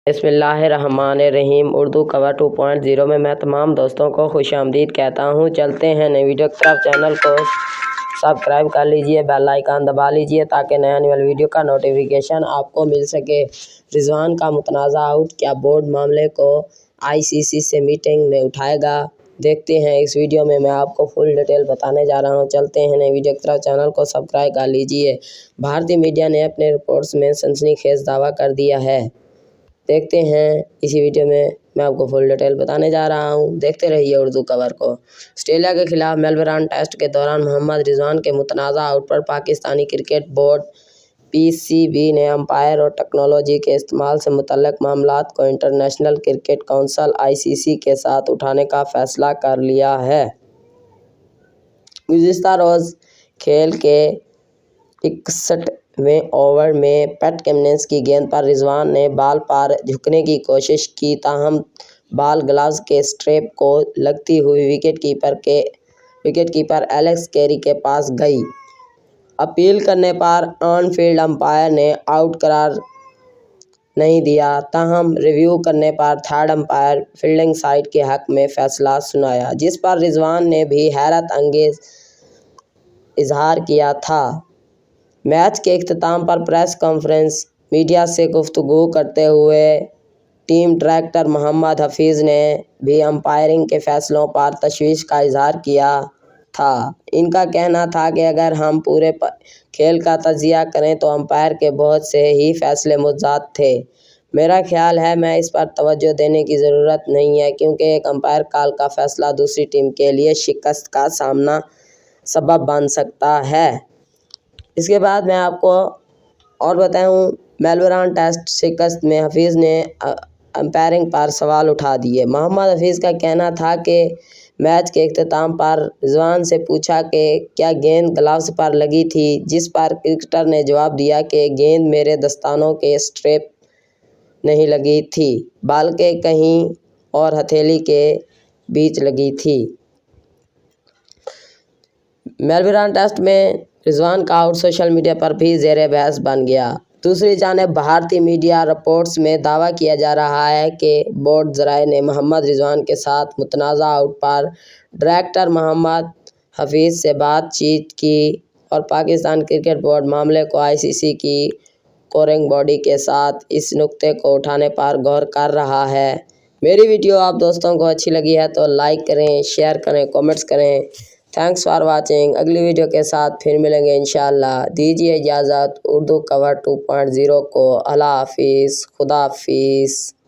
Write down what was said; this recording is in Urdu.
بسم اللہ الرحمن الرحیم۔ اردو کور 2.0 میں تمام دوستوں کو خوش آمدید کہتا ہوں۔ چلتے ہیں نئی ویڈیو کی طرف۔ چینل کو سبسکرائب کر لیجئے، بیل آئیکن دبا لیجئے تاکہ نئے آنے والی ویڈیو کا نوٹیفیکیشن آپ کو مل سکے۔ رضوان کا متنازع آؤٹ، کیا بورڈ معاملے کو ICC سے میٹنگ میں اٹھائے گا؟ دیکھتے ہیں اس ویڈیو میں آپ کو فل ڈیٹیل بتانے جا رہا ہوں۔ چلتے ہیں نئی ویڈیو کی طرف۔ چینل کو سبسکرائب کر لیجئے۔ بھارتی میڈیا نے اپنے رپورٹس میں سنسنی خیز دعویٰ کر دیا ہے۔ دیکھتے ہیں اسی ویڈیو میں آپ کو فل ڈیٹیل بتانے جا رہا ہوں۔ دیکھتے رہیے اردو کور کو۔ آسٹریلیا کے خلاف میلبورن ٹیسٹ کے دوران محمد رضوان کے متنازع آؤٹ پر پاکستانی کرکٹ بورڈ PCB نے امپائر اور ٹیکنالوجی کے استعمال سے متعلق معاملات کو انٹرنیشنل کرکٹ کونسل ICC کے ساتھ اٹھانے کا فیصلہ کر لیا ہے۔ گزشتہ روز کھیل کے 61ویں اوور میں پیٹ کمنس کی گیند پر رضوان نے بال پر جھکنے کی کوشش کی، تاہم بال گلوز کے اسٹریپ کو لگتی ہوئی وکٹ کیپر ایلکس کیری کے پاس گئی۔ اپیل کرنے پر آن فیلڈ امپائر نے آؤٹ قرار نہیں دیا، تاہم ریویو کرنے پر تھرڈ امپائر فیلڈنگ سائڈ کے حق میں فیصلہ سنایا، جس پر رضوان نے بھی حیرت انگیز اظہار کیا تھا۔ میچ کے اختتام پر پریس کانفرنس میڈیا سے گفتگو کرتے ہوئے ٹیم ڈائریکٹر محمد حفیظ نے بھی امپائرنگ کے فیصلوں پر تشویش کا اظہار کیا تھا۔ ان کا کہنا تھا کہ اگر ہم پورے کھیل کا تجزیہ کریں تو امپائر کے بہت سے ہی فیصلے متضاد تھے۔ میرا خیال ہے میں اس پر توجہ دینے کی ضرورت نہیں ہے، کیونکہ ایک امپائر کال کا فیصلہ دوسری ٹیم کے لیے شکست کا سبب بن سکتا ہے۔ اس کے بعد میں آپ کو اور بتاؤں، میلبورن ٹیسٹ شکست میں حفیظ نے امپائرنگ پر سوال اٹھا دیے۔ محمد حفیظ کا کہنا تھا کہ میچ کے اختتام پر رضوان سے پوچھا کہ کیا گیند گلوز پر لگی تھی، جس پر کرکٹر نے جواب دیا کہ گیند میرے دستانوں کے اسٹریپ نہیں لگی تھی، بلکہ کہیں اور ہتھیلی کے بیچ لگی تھی۔ میلبورن ٹیسٹ میں رضوان کا آؤٹ سوشل میڈیا پر بھی زیر بحث بن گیا۔ دوسری جانب بھارتی میڈیا رپورٹس میں دعویٰ کیا جا رہا ہے کہ بورڈ ذرائع نے محمد رضوان کے ساتھ متنازع آؤٹ پر ڈائریکٹر محمد حفیظ سے بات چیت کی اور پاکستان کرکٹ بورڈ معاملے کو ICC کی کورنگ باڈی کے ساتھ اس نکتے کو اٹھانے پر غور کر رہا ہے۔ میری ویڈیو آپ دوستوں کو اچھی لگی ہے تو لائک کریں، شیئر کریں، کامنٹس کریں۔ Thanks for watching. اگلی ویڈیو کے ساتھ پھر ملیں گے انشاءاللہ۔ دیجیے اجازت اردو کور 2.0 کو۔ اللہ حافظ، خدا حافظ۔